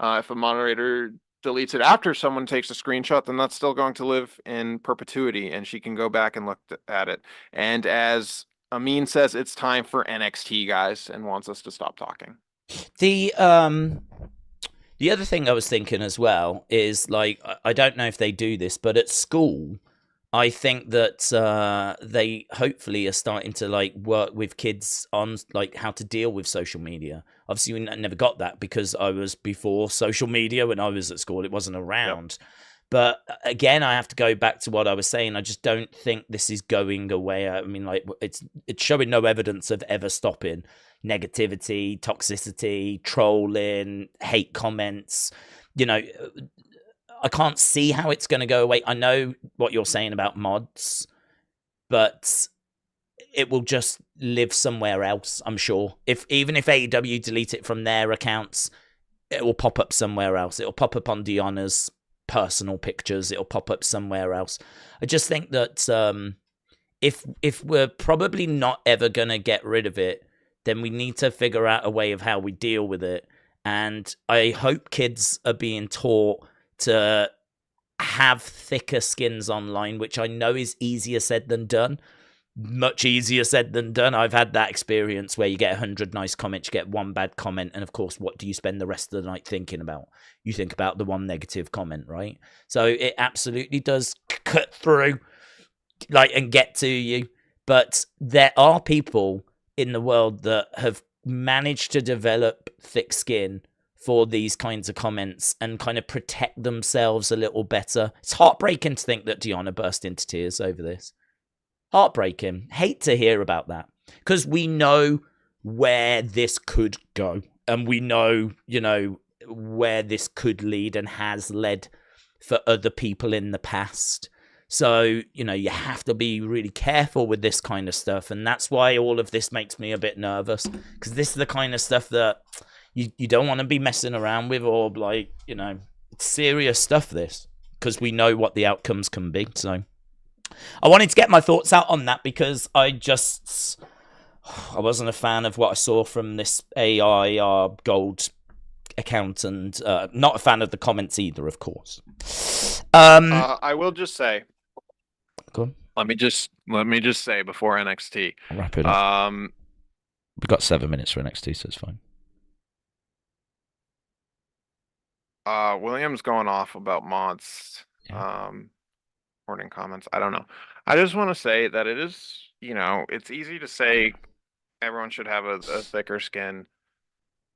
If a moderator deletes it after someone takes a screenshot, then that's still going to live in perpetuity, and she can go back and look at it. And as Amin says, it's time for NXT, guys, and wants us to stop talking. The other thing I was thinking as well is, like, I don't know if they do this, but at school, I think that they hopefully are starting to, like, work with kids on, like, how to deal with social media. Obviously, we never got that because I was before social media when I was at school. It wasn't around. Yep. But again, I have to go back to what I was saying. I just don't think this is going away. I mean, like, it's showing no evidence of ever stopping. Negativity, toxicity, trolling, hate comments. You know, I can't see how it's going to go away. I know what you're saying about mods, but it will just live somewhere else, I'm sure. Even if AEW delete it from their accounts, it will pop up somewhere else. It will pop up on Deanna's personal pictures. It'll pop up somewhere else. I just think that if we're probably not ever going to get rid of it, then we need to figure out a way of how we deal with it. And I hope kids are being taught to have thicker skins online, which I know is easier said than done. Much easier said than done. I've had that experience where you get 100 nice comments, you get one bad comment, and of course, what do you spend the rest of the night thinking about? You think about the one negative comment, right? So it absolutely does cut through, like, and get to you. But there are people in the world that have managed to develop thick skin for these kinds of comments and kind of protect themselves a little better. It's heartbreaking to think that Deanna burst into tears over this. Heartbreaking. Hate to hear about that, because we know where this could go, and we know, you know, where this could lead and has led for other people in the past. So, you know, you have to be really careful with this kind of stuff, and that's why all of this makes me a bit nervous, because this is the kind of stuff that you don't want to be messing around with, or, like, you know, it's serious stuff, this, because we know what the outcomes can be. So I wanted to get my thoughts out on that, because I wasn't a fan of what I saw from this AIR Gold account, and not a fan of the comments either, of course. I will just say, go on. Let me just say before NXT. I'll wrap it up. We've got 7 minutes for NXT, so it's fine. William's going off about mods. Yeah. Recording comments. I don't know. I just want to say that it is, it's easy to say everyone should have a thicker skin.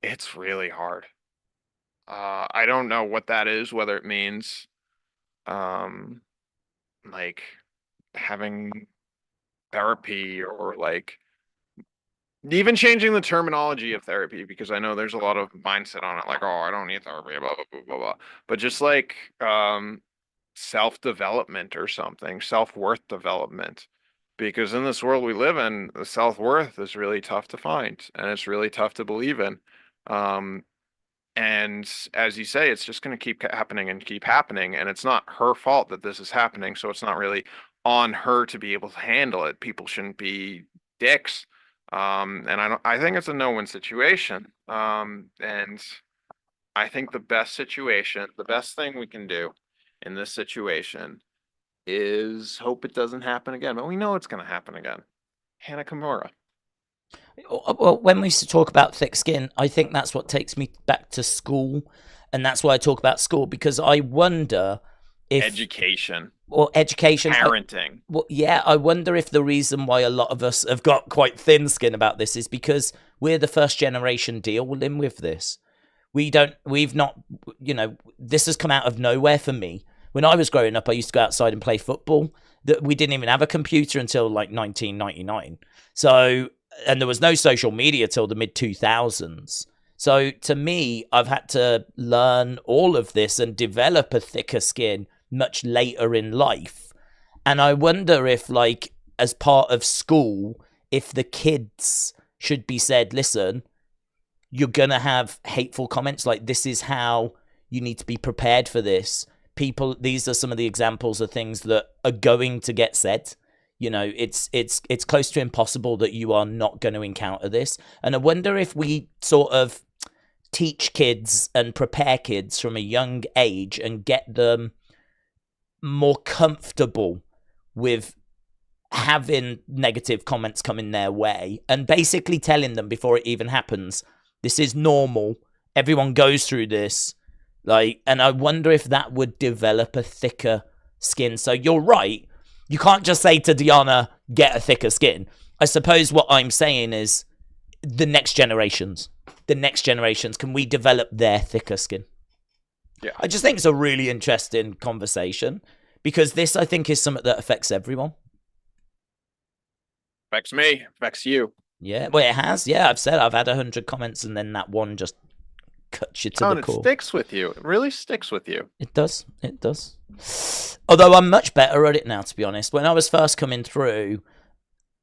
It's really hard. I don't know what that is, whether it means like having therapy or like even changing the terminology of therapy, because I know there's a lot of mindset on it, like, oh, I don't need therapy, blah, blah, blah, blah, blah. But just like self-development or something, self-worth development. Because in this world we live in, the self-worth is really tough to find and it's really tough to believe in. And as you say, it's just going to keep happening and keep happening. And it's not her fault that this is happening. So it's not really on her to be able to handle it. People shouldn't be dicks. And I think it's a no-win situation. And I think the best thing we can do in this situation is hope it doesn't happen again. But we know it's going to happen again. Hana Kimura. Well, when we talk about thick skin, I think that's what takes me back to school. And that's why I talk about school, because I wonder if... Education. Or education. Parenting. I wonder if the reason why a lot of us have got quite thin skin about this is because we're the first generation dealing with this. We've not, this has come out of nowhere for me. When I was growing up, I used to go outside and play football. We didn't even have a computer until like 1999. So, and there was no social media till the mid-2000s. So to me, I've had to learn all of this and develop a thicker skin much later in life. And I wonder if, like, as part of school, if the kids should be said, listen, you're going to have hateful comments. Like, this is how you need to be prepared for this. People, these are some of the examples of things that are going to get said. It's close to impossible that you are not going to encounter this. And I wonder if we sort of teach kids and prepare kids from a young age and get them more comfortable with having negative comments coming their way and basically telling them before it even happens, this is normal. Everyone goes through this. And I wonder if that would develop a thicker skin. So you're right. You can't just say to Deanna, get a thicker skin. I suppose what I'm saying is the next generations, can we develop their thicker skin? Yeah. I just think it's a really interesting conversation because this, I think, is something that affects everyone. Affects me, affects you. Yeah, well, it has. Yeah, I've said I've had 100 comments and then that one just cuts you to the core. It sticks with you. It really sticks with you. It does. Although I'm much better at it now, to be honest. When I was first coming through,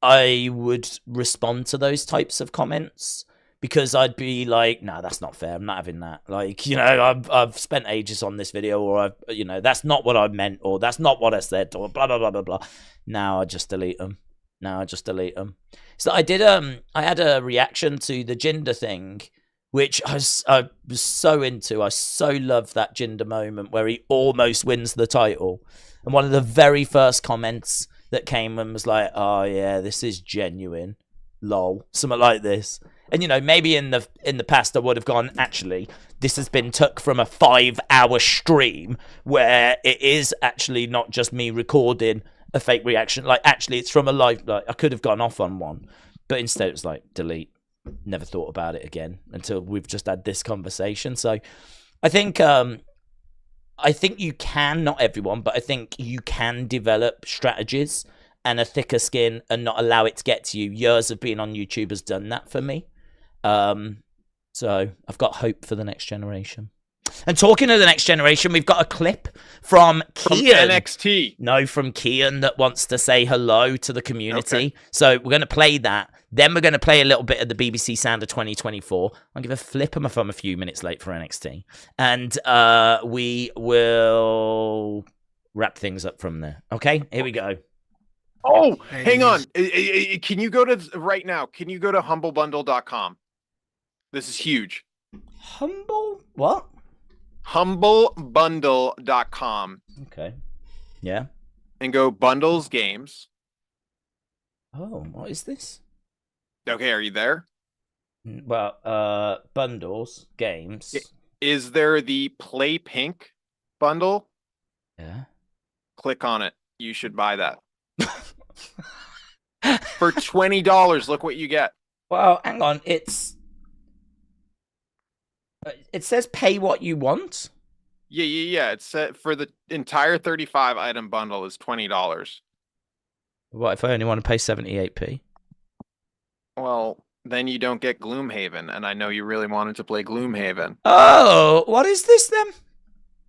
I would respond to those types of comments because I'd be like, no, that's not fair. I'm not having that. I've spent ages on this video, or that's not what I meant, or that's not what I said, or blah, blah, blah, blah, blah. Now I just delete them. So I had a reaction to the Jinder thing, which I was so into. I so loved that Jinder moment where he almost wins the title. And one of the very first comments that came and was like, oh yeah, this is genuine. Lol. Something like this. And maybe in the past I would have gone, actually, this has been took from a 5-hour stream where it is actually not just me recording a fake reaction. Like, actually, it's from a live, I could have gone off on one. But instead it was like, delete. Never thought about it again until we've just had this conversation. So I think you can, not everyone, but I think you can develop strategies and a thicker skin and not allow it to get to you. Years of being on YouTube has done that for me. So I've got hope for the next generation. And talking of the next generation, we've got a clip from Kian. NXT. No, from Kian that wants to say hello to the community. Okay. So we're going to play that. Then we're going to play a little bit of the BBC Sound of 2024. I'll give a flip if I'm a few minutes late for NXT. And we will wrap things up from there. Okay, here we go. Oh, hang on. Can you go to right now? Can you go to humblebundle.com? This is huge. Humble? What? Humblebundle.com. Okay. Yeah. And go bundles games. Oh, what is this? Okay, are you there? Well, bundles games. is there the Play Pink bundle? Yeah. Click on it. You should buy that. For $20, look what you get. Well, hang on. It says pay what you want. Yeah. It's set for the entire 35 item bundle is $20. What if I only want to pay 78p? Well, then you don't get Gloomhaven, and I know you really wanted to play Gloomhaven. Oh, what is this then?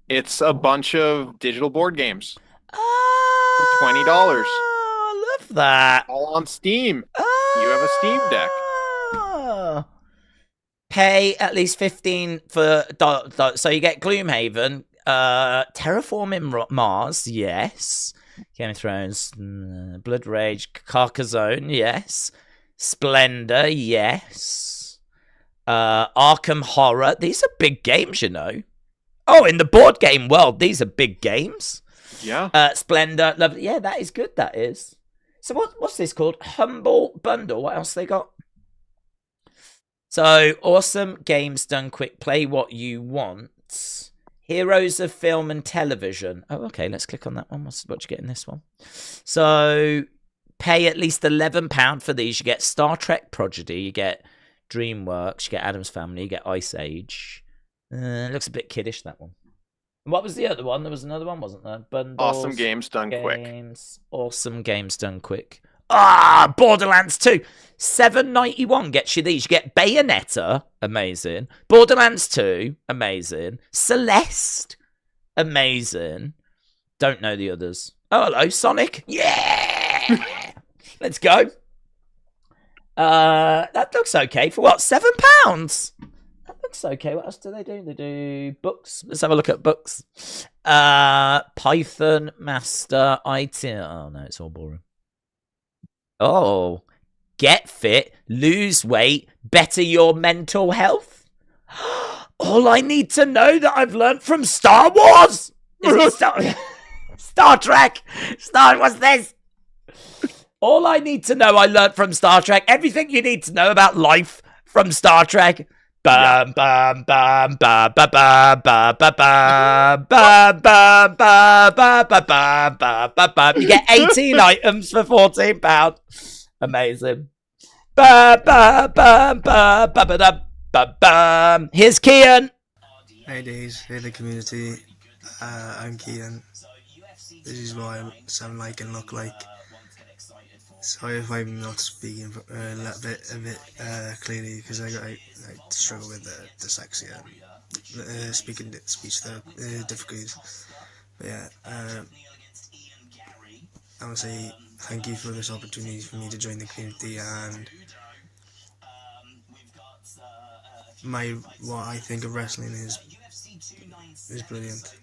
It's a bunch of digital board games. Oh, $20. I love that. All on Steam. You have a Steam Deck. Oh. Pay at least 15 for so you get Gloomhaven, Terraforming Mars, yes. Game of Thrones, Blood Rage, Carcassonne, yes. Splendor, yes. Arkham Horror. These are big games, you know. Oh, in the board game world, these are big games. Yeah. Splendor, lovely. Yeah, that is good. That is. So what's this called? Humble Bundle. What else they got? So awesome games done quick. Play what you want. Heroes of film and television. Oh, okay. Let's click on that one. What you get in this one? So pay at least £11 for these. You get Star Trek Prodigy. You get DreamWorks. You get Addams Family. You get Ice Age. Looks a bit kiddish, that one. What was the other one? There was another one, wasn't there? Bundles, Awesome games done quick. Awesome games done quick. Ah, Borderlands 2. $7.91 gets you these. You get Bayonetta, amazing. Borderlands 2, amazing. Celeste, amazing. Don't know the others. Oh, hello, Sonic. Yeah! Let's go. That looks okay. For what? £7? That looks okay. What else do they do? They do books. Let's have a look at books. Python Master IT. Oh, no, it's all boring. Oh, get fit, lose weight, better your mental health. All I need to know that I've learned from Star Wars. Is it Star Trek? What's this? All I need to know I learned from Star Trek. Everything you need to know about life from Star Trek. Bam, bam, bam, bam, bam, bam, bam, bam, bam, bam, bam, bam, bam, bam, bam, bam. You get 18 items for £14. Amazing. Bam, bam, bam, bam, bam, bam, bam, bam. Here's Kian. Hey Daze, hey the community. I'm Kian. This is what I sound like and look like. Sorry if I'm not speaking a bit clearly, because I struggle with dyslexia, speech difficulties. But yeah, I want to say thank you for this opportunity for me to join the community, and what I think of wrestling is brilliant.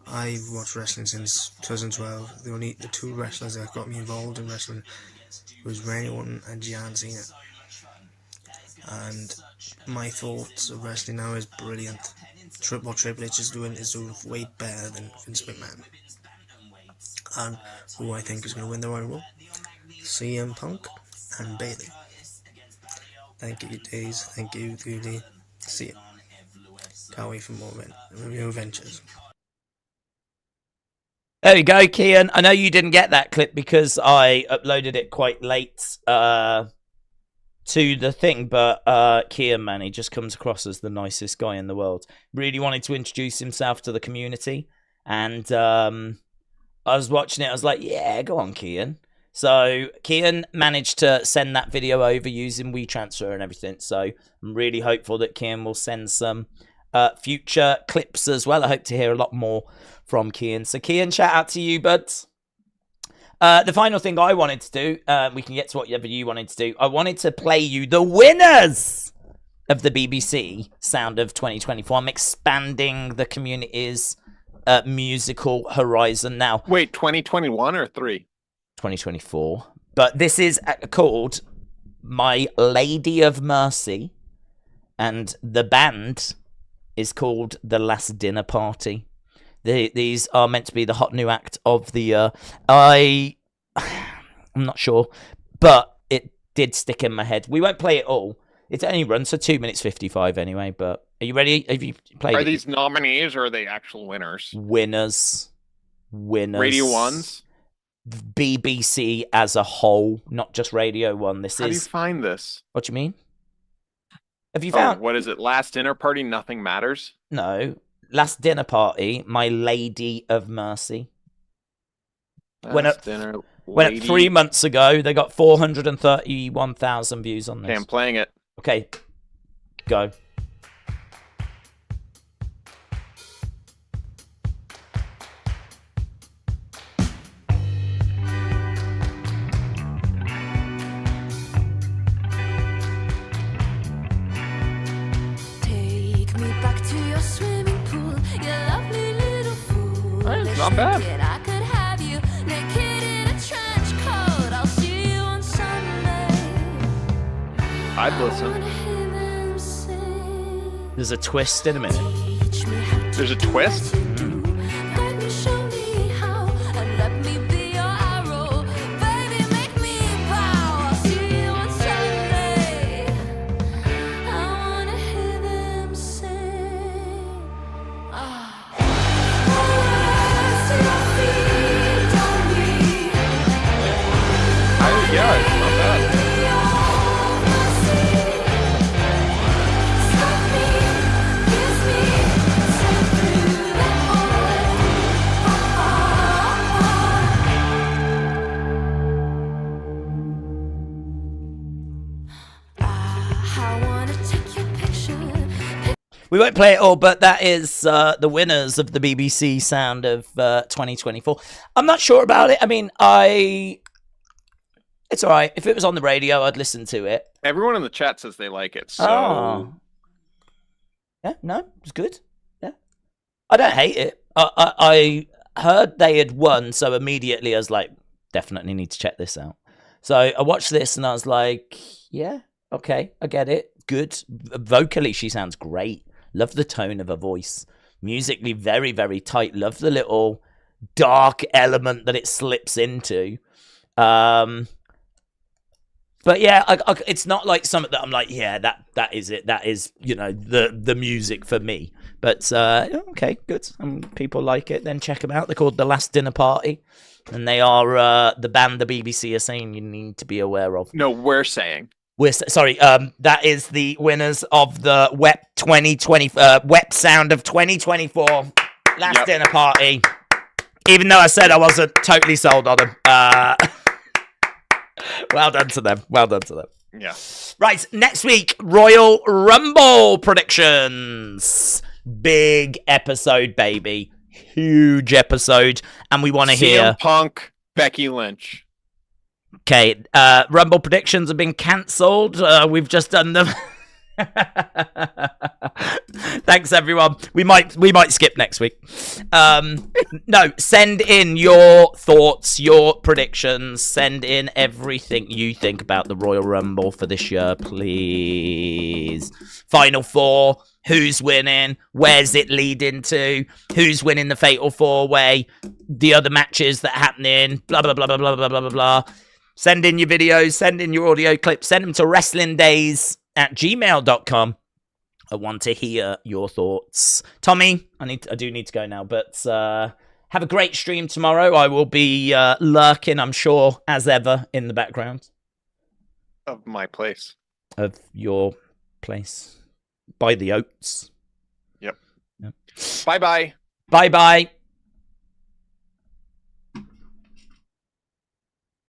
I've watched wrestling since 2012. The two wrestlers that got me involved in wrestling was Randy Orton and John Cena. And my thoughts of wrestling now is brilliant. What Triple H is doing way better than Vince McMahon. And who I think is going to win the Royal Rumble? CM Punk and Bayley. Thank you, Daze. Thank you, Goody. See you. Can't wait for more adventures. There we go, Kian. I know you didn't get that clip because I uploaded it quite late to the thing, but Kian, man, he just comes across as the nicest guy in the world. Really wanted to introduce himself to the community, and I was watching it. I was like, yeah, go on, Kian. So Kian managed to send that video over using WeTransfer and everything, so I'm really hopeful that Kian will send some future clips as well. I hope to hear a lot more from Kian. So Kian, shout out to you, buds. The final thing I wanted to do, we can get to whatever you wanted to do. I wanted to play you the winners of the BBC Sound of 2024. I'm expanding the community's musical horizon now. Wait, 2021 or 3? 2024. But this is called My Lady of Mercy, and the band is called The Last Dinner Party. These are meant to be the hot new act of the year. I'm not sure, but it did stick in my head. We won't play it all. It only runs for 2 minutes 55 anyway, but Are you ready? Have you played Are it? these nominees or are they actual winners? Winners. Radio 1s? BBC as a whole, not just Radio 1. How do you find this? What do you mean? Have you found... what is it? Last Dinner Party, Nothing Matters? No. Last Dinner Party, My Lady of Mercy. Went up 3 months ago. They got 431,000 views on this. Okay, I'm playing it. Okay. Go. It's not bad. I'd listen. There's a twist in a minute. There's a twist? Yeah, it's not bad. We won't play it all, but that is the winners of the BBC Sound of 2024. I'm not sure about it. I mean, it's all right. If it was on the radio, I'd listen to it. Everyone in the chat says they like it, so... Oh. Yeah, no, it's good. Yeah. I don't hate it. I heard they had won, so immediately I was like, definitely need to check this out. So I watched this and I was like, yeah, okay, I get it. Good. Vocally, she sounds great. Love the tone of her voice. Musically, very, very tight. Love the little dark element that it slips into. But yeah, it's not like something that I'm like, yeah, that is it. That is, the music for me. But okay, good. People like it. Then check them out. They're called The Last Dinner Party, and they are the band the BBC are saying you need to be aware of. No, we're saying. Sorry. That is the winners of the WEP 2020 WEP Sound of 2024 Last Dinner Party. Even though I said I wasn't totally sold on them. Well done to them. Well done to them. Yeah. Right, next week, Royal Rumble predictions. Big episode, baby. Huge episode. And we want to hear... CM Punk, Becky Lynch. Okay, Rumble predictions have been cancelled. We've just done them. Thanks, everyone. We might skip next week. No, send in your thoughts, your predictions. Send in everything you think about the Royal Rumble for this year, please. Final four. Who's winning? Where's it leading to? Who's winning the Fatal 4-Way? The other matches that are happening. Blah, blah, blah, blah, blah, blah, blah, blah. Send in your videos. Send in your audio clips. Send them to wrestlingdaze@gmail.com. I want to hear your thoughts. Tommy, I do need to go now, but have a great stream tomorrow. I will be lurking, I'm sure, as ever, in the background. Of my place. Of your place. By the oats. Yep. Bye-bye. Bye-bye.